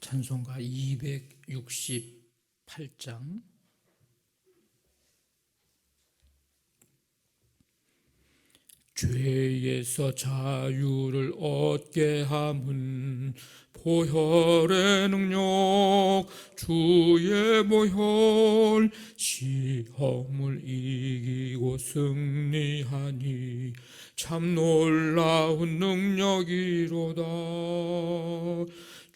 찬송가 268장. 죄에서 자유를 얻게 함은 보혈의 능력, 주의 보혈, 시험을 이기고 승리하니 참 놀라운 능력이로다.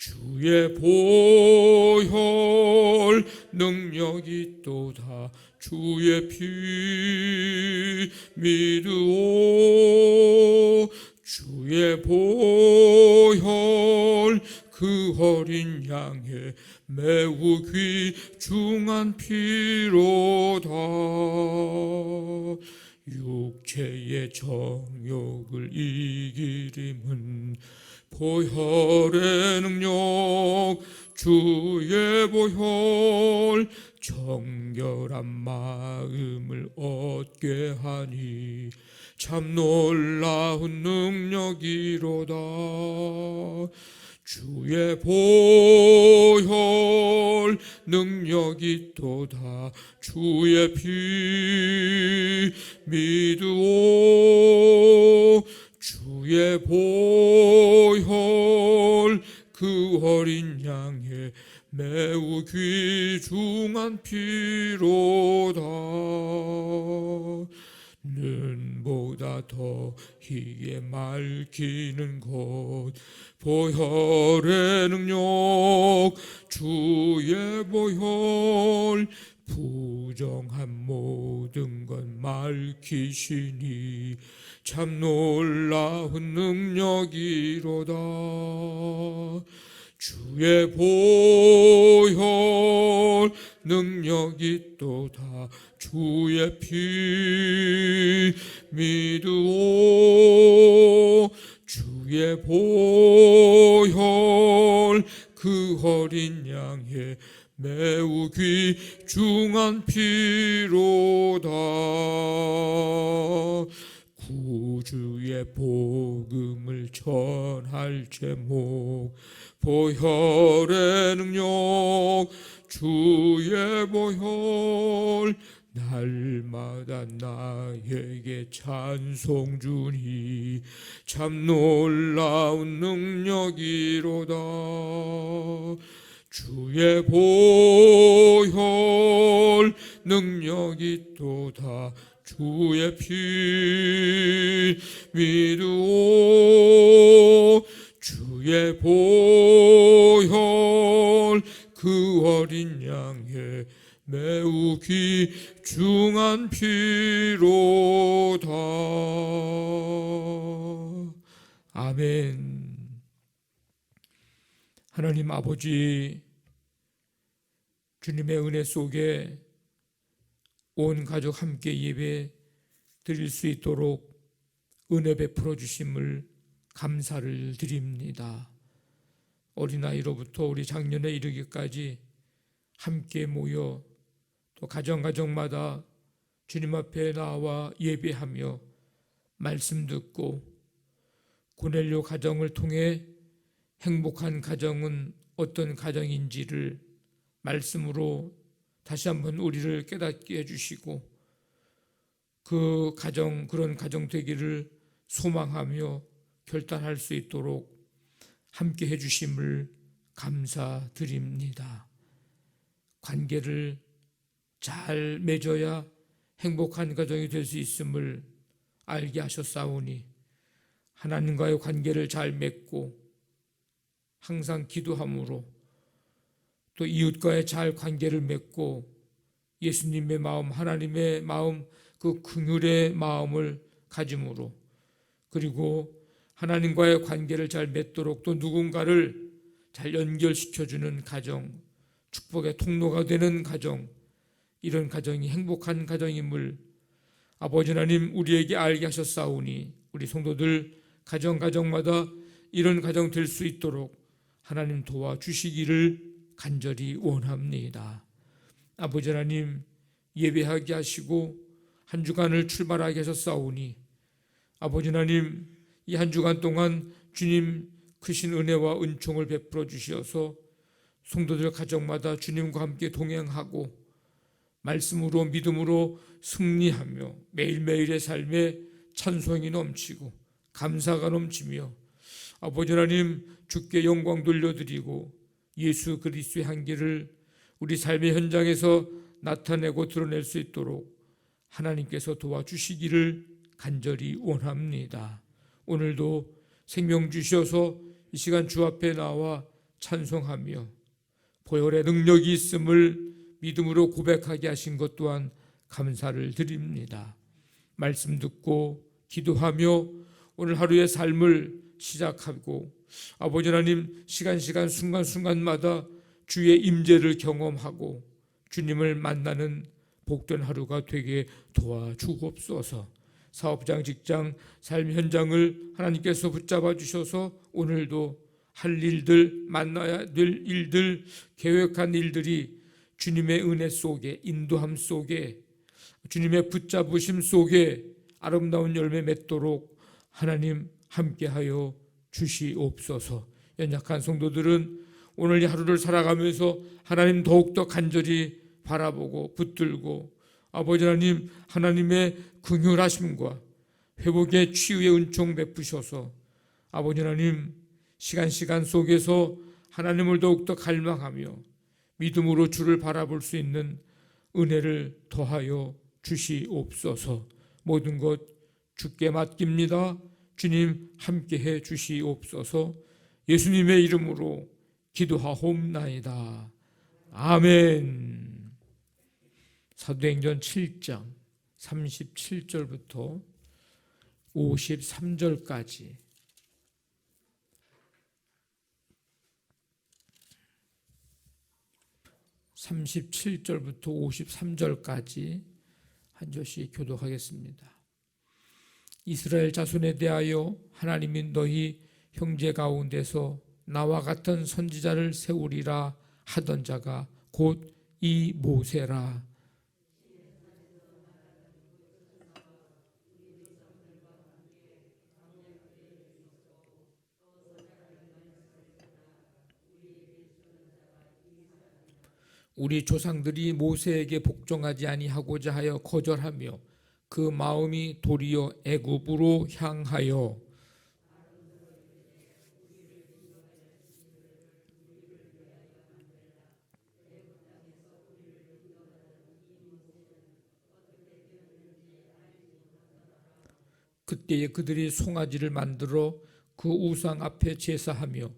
주의 보혈 능력이 또다. 주의 피 믿으오. 주의 보혈 그 어린 양의 매우 귀중한 피로다. 육체의 정욕을 이기림은 보혈의 능력, 주의 보혈, 정결한 마음을 얻게 하니 참 놀라운 능력이로다. 주의 보혈 능력이 또다. 주의 피 믿으오. 주의 보혈 그 어린 양의 매우 귀중한 피로다. 눈보다 더 희게 맑히는 것 보혈의 능력, 주의 보혈, 부정한 모든 것 맑히시니 참 놀라운 능력이로다. 주의 보혈 능력이 또다. 주의 피 믿으오. 주의 보혈 그 어린 양의 매우 귀중한 피로다. 구주의 복음을 전할 제목 보혈의 능력, 주의 보혈, 날마다 나에게 찬송 주니 참 놀라운 능력이로다. 주의 보혈 능력이 또다. 주의 피 믿으오. 주의 보혈 그 어린 양의 매우 귀중한 피로다. 아멘. 하나님 아버지, 주님의 은혜 속에 온 가족 함께 예배 드릴 수 있도록 은혜 베풀어 주심을 감사를 드립니다. 어린아이로부터 우리 장년에 이르기까지 함께 모여 또 가정마다 주님 앞에 나와 예배하며 말씀 듣고 고넬료 가정을 통해 행복한 가정은 어떤 가정인지를 말씀으로 다시 한번 우리를 깨닫게 해주시고 그 가정, 그런 가정 되기를 소망하며 결단할 수 있도록 함께 해주심을 감사드립니다. 관계를 잘 맺어야 행복한 가정이 될 수 있음을 알게 하셨사오니 하나님과의 관계를 잘 맺고 항상 기도함으로 또 이웃과의 잘 관계를 맺고 예수님의 마음, 하나님의 마음, 그 긍휼의 마음을 가짐으로 그리고 하나님과의 관계를 잘 맺도록 또 누군가를 잘 연결시켜주는 가정, 축복의 통로가 되는 가정, 이런 가정이 행복한 가정임을 아버지 하나님 우리에게 알게 하셨사오니 우리 성도들 가정마다 이런 가정 될 수 있도록 하나님 도와주시기를 간절히 원합니다. 아버지 하나님 예배하게 하시고 한 주간을 출발하게 하셨사오니 아버지 하나님 이 한 주간 동안 주님 크신 은혜와 은총을 베풀어 주시어서 성도들 가정마다 주님과 함께 동행하고 말씀으로 믿음으로 승리하며 매일매일의 삶에 찬송이 넘치고 감사가 넘치며 아버지 하나님 주께 영광 돌려드리고 예수 그리스도의 향기를 우리 삶의 현장에서 나타내고 드러낼 수 있도록 하나님께서 도와주시기를 간절히 원합니다. 오늘도 생명 주셔서 이 시간 주 앞에 나와 찬송하며 보혈의 능력이 있음을 믿음으로 고백하게 하신 것 또한 감사를 드립니다. 말씀 듣고 기도하며 오늘 하루의 삶을 시작하고 아버지 하나님 시간 순간순간마다 주의 임재를 경험하고 주님을 만나는 복된 하루가 되게 도와주옵소서. 사업장, 직장, 삶 현장을 하나님께서 붙잡아 주셔서 오늘도 할 일들, 만나야 될 일들, 계획한 일들이 주님의 은혜 속에, 인도함 속에, 주님의 붙잡으심 속에 아름다운 열매 맺도록 하나님 함께하여 주시옵소서. 연약한 성도들은 오늘 이 하루를 살아가면서 하나님 더욱더 간절히 바라보고 붙들고 아버지 하나님, 하나님의 긍휼하심과 회복의 치유의 은총 베푸셔서 아버지 하나님 시간 속에서 하나님을 더욱더 갈망하며 믿음으로 주를 바라볼 수 있는 은혜를 더하여 주시옵소서. 모든 것 주께 맡깁니다. 주님 함께해 주시옵소서. 예수님의 이름으로 기도하옵나이다. 아멘. 사도행전 7장 37절부터 53절까지 37절부터 53절까지 한 절씩 교독하겠습니다. 이스라엘 자손에 대하여 하나님이 너희 형제 가운데서 나와 같은 선지자를 세우리라 하던 자가 곧 이 모세라. 우리 조상들이 모세에게 복종하지 아니하고자 하여 거절하며 그 마음이 도리어 애굽으로 향하여 그때에 그들이 송아지를 만들어 그 우상 앞에 제사하며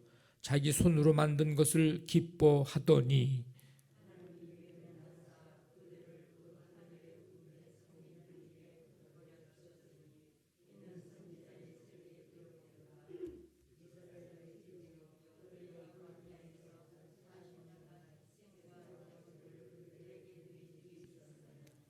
자기 손으로 만든 것을 기뻐하더니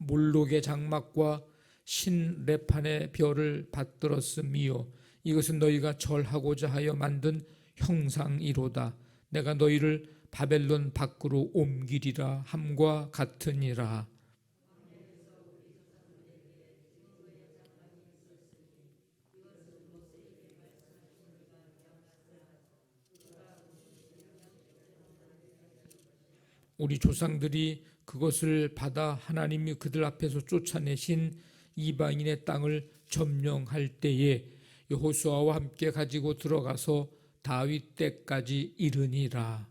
몰록의 장막과 신레판의 별을 받들었음이요 이것은 너희가 절하고자 하여 만든 형상이로다. 내가 너희를 바벨론 밖으로 옮기리라 함과 같으니라. 우리 조상들이 그것을 받아 하나님이 그들 앞에서 쫓아내신 이방인의 땅을 점령할 때에 여호수아와 함께 가지고 들어가서 다윗 때까지 이르니라.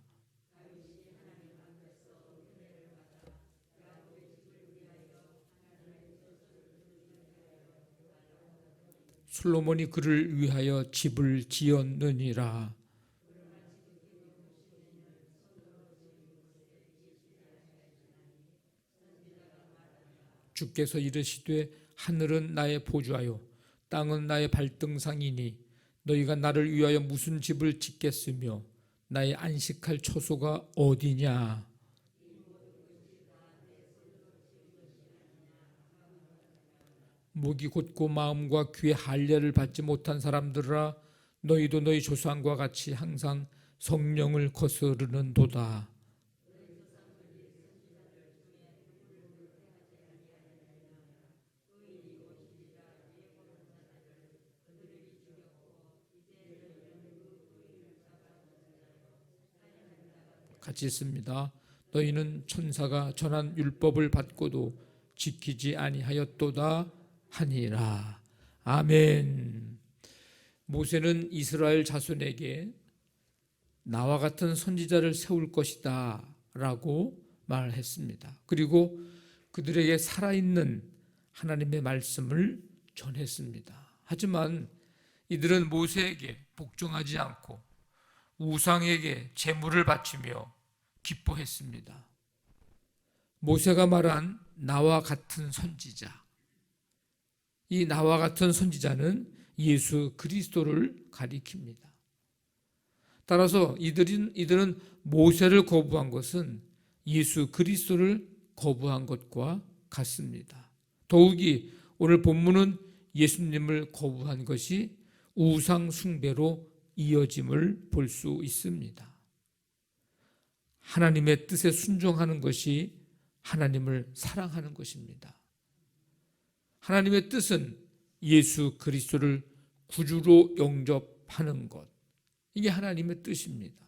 솔로몬이 그를 위하여 집을 지었느니라. 주께서 이르시되 하늘은 나의 보좌요 땅은 나의 발등상이니 너희가 나를 위하여 무슨 집을 짓겠으며 나의 안식할 처소가 어디냐. 목이 곧고 마음과 귀의 할례를 받지 못한 사람들아 너희도 너희 조상과 같이 항상 성령을 거스르는도다. 같이 있습니다. 너희는 천사가 전한 율법을 받고도 지키지 아니하였도다 하니라. 아멘. 모세는 이스라엘 자손에게 나와 같은 선지자를 세울 것이다 라고 말했습니다. 그리고 그들에게 살아있는 하나님의 말씀을 전했습니다. 하지만 이들은 모세에게 복종하지 않고 우상에게 제물을 바치며 기뻐했습니다. 모세가 말한 나와 같은 선지자, 이 나와 같은 선지자는 예수 그리스도를 가리킵니다. 따라서 이들은 모세를 거부한 것은 예수 그리스도를 거부한 것과 같습니다. 더욱이 오늘 본문은 예수님을 거부한 것이 우상 숭배로 이어짐을 볼 수 있습니다. 하나님의 뜻에 순종하는 것이 하나님을 사랑하는 것입니다. 하나님의 뜻은 예수 그리스도를 구주로 영접하는 것, 이게 하나님의 뜻입니다.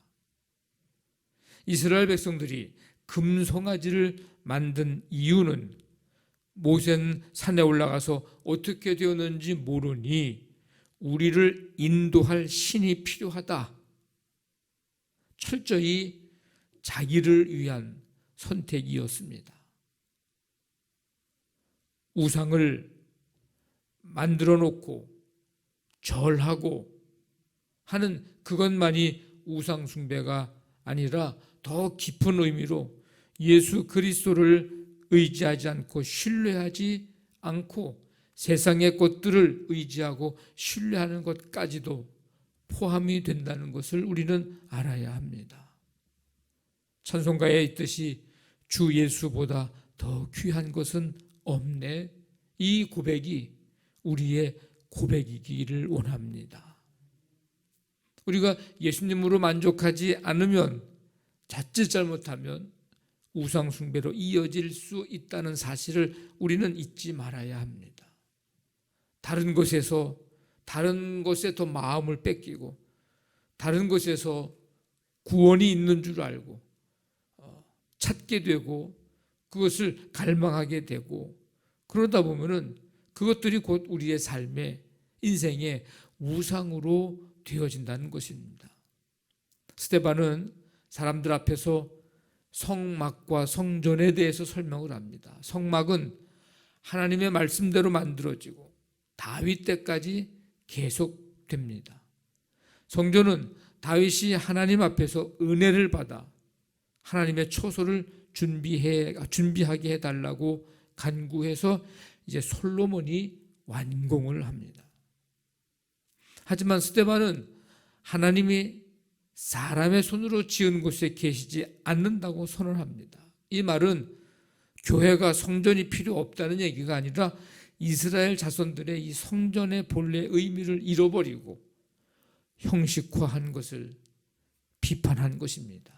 이스라엘 백성들이 금송아지를 만든 이유는 모세는 산에 올라가서 어떻게 되었는지 모르니 우리를 인도할 신이 필요하다. 철저히 자기를 위한 선택이었습니다. 우상을 만들어 놓고 절하고 하는 그것만이 우상 숭배가 아니라 더 깊은 의미로 예수 그리스도를 의지하지 않고 신뢰하지 않고 세상의 것들을 의지하고 신뢰하는 것까지도 포함이 된다는 것을 우리는 알아야 합니다. 찬송가에 있듯이 주 예수보다 더 귀한 것은 없네. 이 고백이 우리의 고백이기를 원합니다. 우리가 예수님으로 만족하지 않으면 자칫 잘못하면 우상 숭배로 이어질 수 있다는 사실을 우리는 잊지 말아야 합니다. 다른 것에 더 마음을 뺏기고 다른 것에서 구원이 있는 줄 알고 찾게 되고 그것을 갈망하게 되고 그러다 보면은 그것들이 곧 우리의 삶의 인생의 우상으로 되어진다는 것입니다. 스데반은 사람들 앞에서 성막과 성전에 대해서 설명을 합니다. 성막은 하나님의 말씀대로 만들어지고 다윗 때까지 계속됩니다. 성전은 다윗이 하나님 앞에서 은혜를 받아 하나님의 처소를 준비하게 해달라고 간구해서 이제 솔로몬이 완공을 합니다. 하지만 스데반은 하나님이 사람의 손으로 지은 곳에 계시지 않는다고 선언합니다. 이 말은 교회가 성전이 필요 없다는 얘기가 아니라 이스라엘 자손들의 이 성전의 본래 의미를 잃어버리고 형식화한 것을 비판한 것입니다.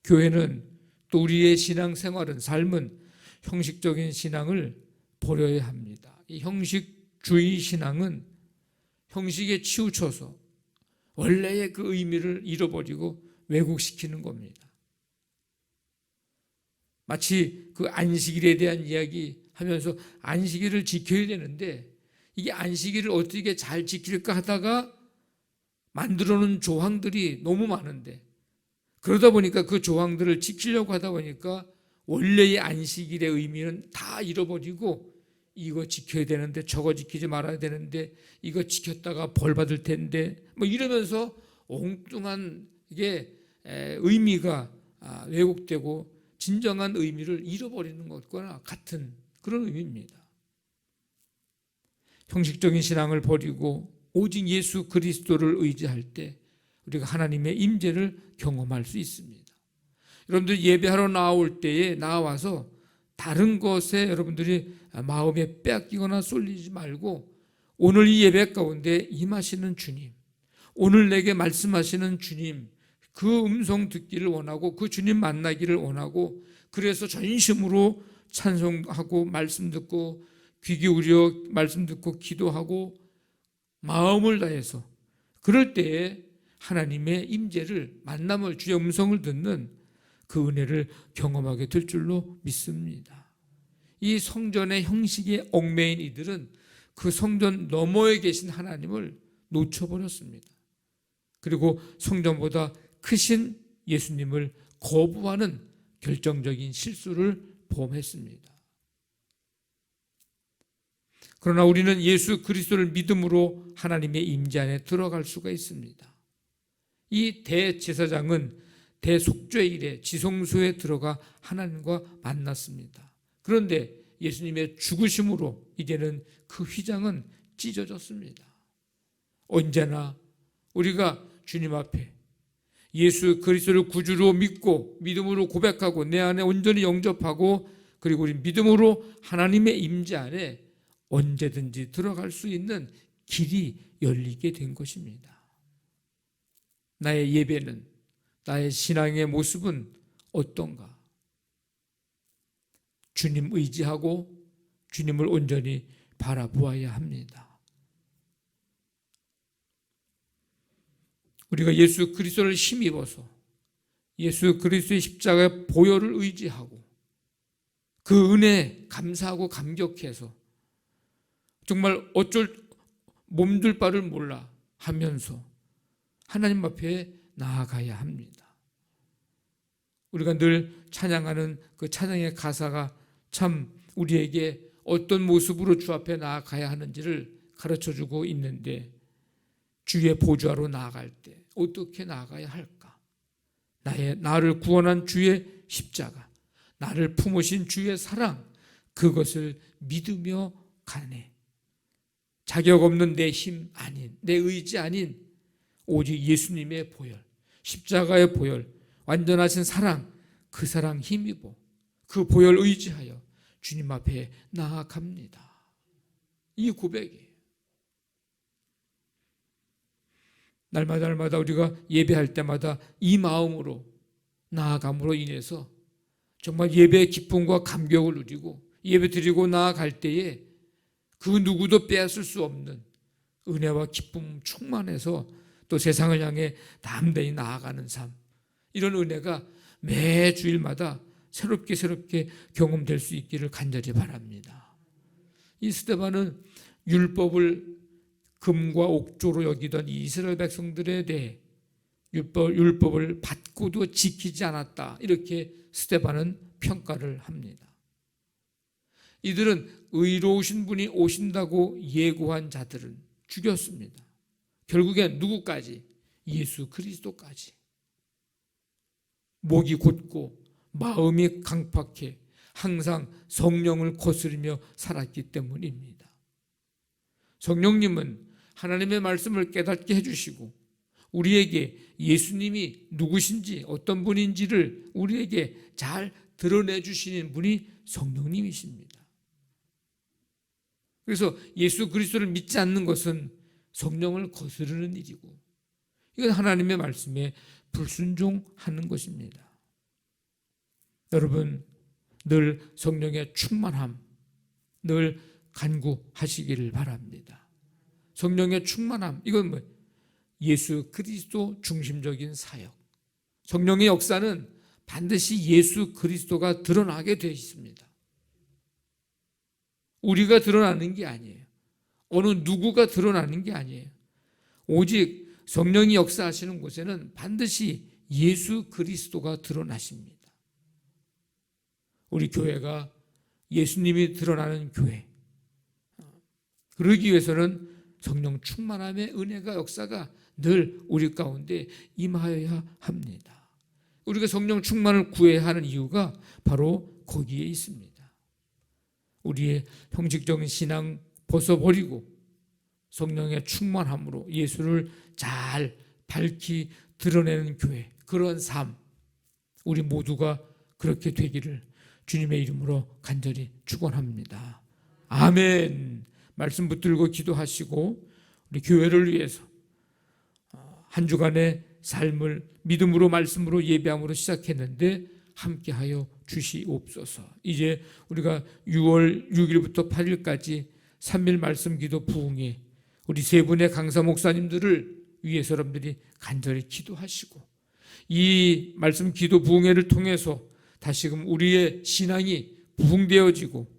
교회는 또 우리의 신앙생활은 삶은 형식적인 신앙을 버려야 합니다. 이 형식주의 신앙은 형식에 치우쳐서 원래의 그 의미를 잃어버리고 왜곡시키는 겁니다. 마치 그 안식일에 대한 이야기 하면서 안식일을 지켜야 되는데 이게 안식일을 어떻게 잘 지킬까 하다가 만들어 놓은 조항들이 너무 많은데 그러다 보니까 그 조항들을 지키려고 하다 보니까 원래의 안식일의 의미는 다 잃어버리고 이거 지켜야 되는데 저거 지키지 말아야 되는데 이거 지켰다가 벌 받을 텐데 뭐 이러면서 엉뚱한 이게 의미가 왜곡되고 진정한 의미를 잃어버리는 것과 같은 그런 의미입니다. 형식적인 신앙을 버리고 오직 예수 그리스도를 의지할 때 우리가 하나님의 임재를 경험할 수 있습니다. 여러분들 예배하러 나올 때에 나와서 다른 것에 여러분들이 마음에 빼앗기거나 쏠리지 말고 오늘 이 예배 가운데 임하시는 주님, 오늘 내게 말씀하시는 주님, 그 음성 듣기를 원하고 그 주님 만나기를 원하고 그래서 전심으로 찬송하고 말씀 듣고 귀 기울여 말씀 듣고 기도하고 마음을 다해서 그럴 때에 하나님의 임재를, 만남을, 주의 음성을 듣는 그 은혜를 경험하게 될 줄로 믿습니다. 이 성전의 형식에 얽매인 이들은 그 성전 너머에 계신 하나님을 놓쳐버렸습니다. 그리고 성전보다 크신 예수님을 거부하는 결정적인 실수를 범했습니다. 그러나 우리는 예수 그리스도를 믿음으로 하나님의 임재 안에 들어갈 수가 있습니다. 이 대제사장은 대속죄 일에 지성소에 들어가 하나님과 만났습니다. 그런데 예수님의 죽으심으로 이제는 그 휘장은 찢어졌습니다. 언제나 우리가 주님 앞에 예수 그리스도를 구주로 믿고 믿음으로 고백하고 내 안에 온전히 영접하고 그리고 우리 믿음으로 하나님의 임재 안에 언제든지 들어갈 수 있는 길이 열리게 된 것입니다. 나의 예배는, 나의 신앙의 모습은 어떤가? 주님 의지하고 주님을 온전히 바라보아야 합니다. 우리가 예수 그리스도를 힘입어서 예수 그리스도의 십자가의 보혈을 의지하고 그 은혜에 감사하고 감격해서 정말 몸둘 바를 몰라 하면서 하나님 앞에 나아가야 합니다. 우리가 늘 찬양하는 그 찬양의 가사가 참 우리에게 어떤 모습으로 주 앞에 나아가야 하는지를 가르쳐주고 있는데, 주의 보좌로 나아갈 때 어떻게 나아가야 할까? 나를 구원한 주의 십자가, 나를 품으신 주의 사랑, 그것을 믿으며 가네. 자격 없는 내 힘 아닌, 내 의지 아닌 오직 예수님의 보혈, 십자가의 보혈, 완전하신 사랑, 그 사랑 힘입어 그 보혈 의지하여 주님 앞에 나아갑니다. 이 고백이에요. 날마다 우리가 예배할 때마다 이 마음으로 나아감으로 인해서 정말 예배의 기쁨과 감격을 누리고 예배 드리고 나아갈 때에 그 누구도 빼앗을 수 없는 은혜와 기쁨 충만해서 또 세상을 향해 담대히 나아가는 삶, 이런 은혜가 매 주일마다 새롭게 경험될 수 있기를 간절히 바랍니다. 이 스데반은 율법을 금과 옥조로 여기던 이스라엘 백성들에 대해 율법을 받고도 지키지 않았다, 이렇게 스데반은 평가를 합니다. 이들은 의로우신 분이 오신다고 예고한 자들은 죽였습니다. 결국엔 누구까지? 예수 그리스도까지. 목이 곧고 마음이 강팍해 항상 성령을 거스르며 살았기 때문입니다. 성령님은 하나님의 말씀을 깨닫게 해주시고 우리에게 예수님이 누구신지 어떤 분인지를 우리에게 잘 드러내 주시는 분이 성령님이십니다. 그래서 예수 그리스도를 믿지 않는 것은 성령을 거스르는 일이고, 이건 하나님의 말씀에 불순종하는 것입니다. 여러분, 늘 성령의 충만함 늘 간구하시기를 바랍니다. 성령의 충만함, 이건 뭐예요? 예수 그리스도 중심적인 사역. 성령의 역사는 반드시 예수 그리스도가 드러나게 되어 있습니다. 우리가 드러나는 게 아니에요. 어느 누구가 드러나는 게 아니에요. 오직 성령이 역사하시는 곳에는 반드시 예수 그리스도가 드러나십니다. 우리 교회가 예수님이 드러나는 교회, 그러기 위해서는 성령 충만함의 은혜가 역사가 늘 우리 가운데 임하여야 합니다. 우리가 성령 충만을 구해야 하는 이유가 바로 거기에 있습니다. 우리의 형식적인 신앙 벗어버리고 성령의 충만함으로 예수를 잘 밝히 드러내는 교회, 그런 삶, 우리 모두가 그렇게 되기를 주님의 이름으로 간절히 축원합니다. 아멘. 말씀 붙들고 기도하시고 우리 교회를 위해서 한 주간의 삶을 믿음으로 말씀으로 예배함으로 시작했는데 함께하여 주시옵소서. 이제 우리가 6월 6일부터 8일까지 3일 말씀 기도 부흥회, 우리 세 분의 강사 목사님들을 위해서 여러분들이 간절히 기도하시고 이 말씀 기도 부흥회를 통해서 다시금 우리의 신앙이 부흥되어지고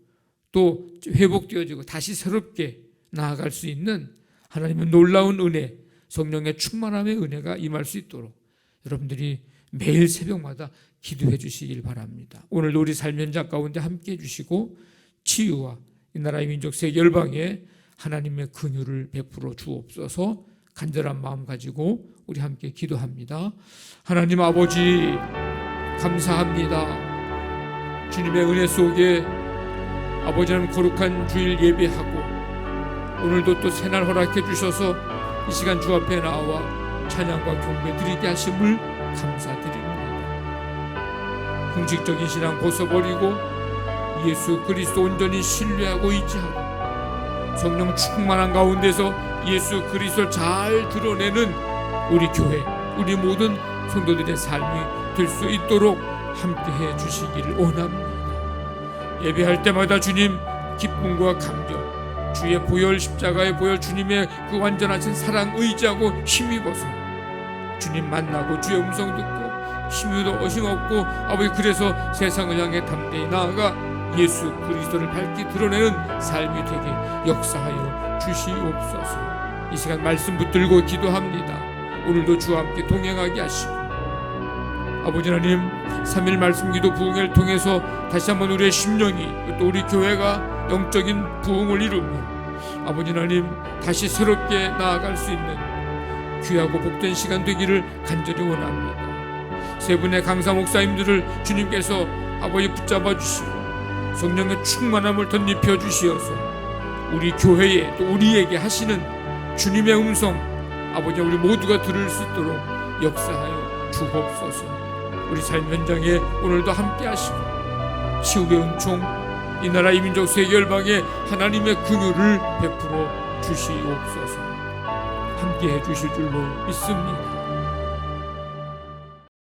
또 회복되어지고 다시 새롭게 나아갈 수 있는 하나님의 놀라운 은혜, 성령의 충만함의 은혜가 임할 수 있도록 여러분들이 매일 새벽마다 기도해 주시길 바랍니다. 오늘도 우리 삶의 현장 가운데 함께 해주시고 치유와 이 나라의 민족 세계 열방에 하나님의 긍휼을 베풀어 주옵소서. 간절한 마음 가지고 우리 함께 기도합니다. 하나님 아버지 감사합니다. 주님의 은혜 속에 아버지는 거룩한 주일 예배하고 오늘도 또 새날 허락해 주셔서 이 시간 주 앞에 나와 찬양과 경배 드리게 하심을 감사드립니다. 형식적인 신앙 벗어버리고 예수 그리스도 온전히 신뢰하고 의지하고 성령 충만한 가운데서 예수 그리스도를 잘 드러내는 우리 교회, 우리 모든 성도들의 삶이 될 수 있도록 함께해 주시기를 원합니다. 예배할 때마다 주님 기쁨과 감격, 주의 보혈 십자가의 보혈 주님의 그 완전하신 사랑 의지하고 힘입어서 주님 만나고 주의 음성 듣고 힘도 힘없고 아버지 그래서 세상을 향해 담대히 나아가 예수 그리스도를 밝히 드러내는 삶이 되게 역사하여 주시옵소서. 이 시간 말씀 붙들고 기도합니다. 오늘도 주와 함께 동행하게 하시고 아버지 하나님 3일 말씀 기도 부흥회를 통해서 다시 한번 우리의 심령이 또 우리 교회가 영적인 부흥을 이루며 아버지 하나님 다시 새롭게 나아갈 수 있는 귀하고 복된 시간 되기를 간절히 원합니다. 세 분의 강사 목사님들을 주님께서 아버지 붙잡아 주시고 성령의 충만함을 덧입혀 주시어서 우리 교회에 또 우리에게 하시는 주님의 음성 아버지 우리 모두가 들을 수 있도록 역사하여 주옵소서. 우리 삶 현장에 오늘도 함께 하시고 치유의 은총 이 나라 이 민족 세계 열방에 하나님의 긍휼을 베풀어 주시옵소서. 함께 해 주실 줄로 믿습니다.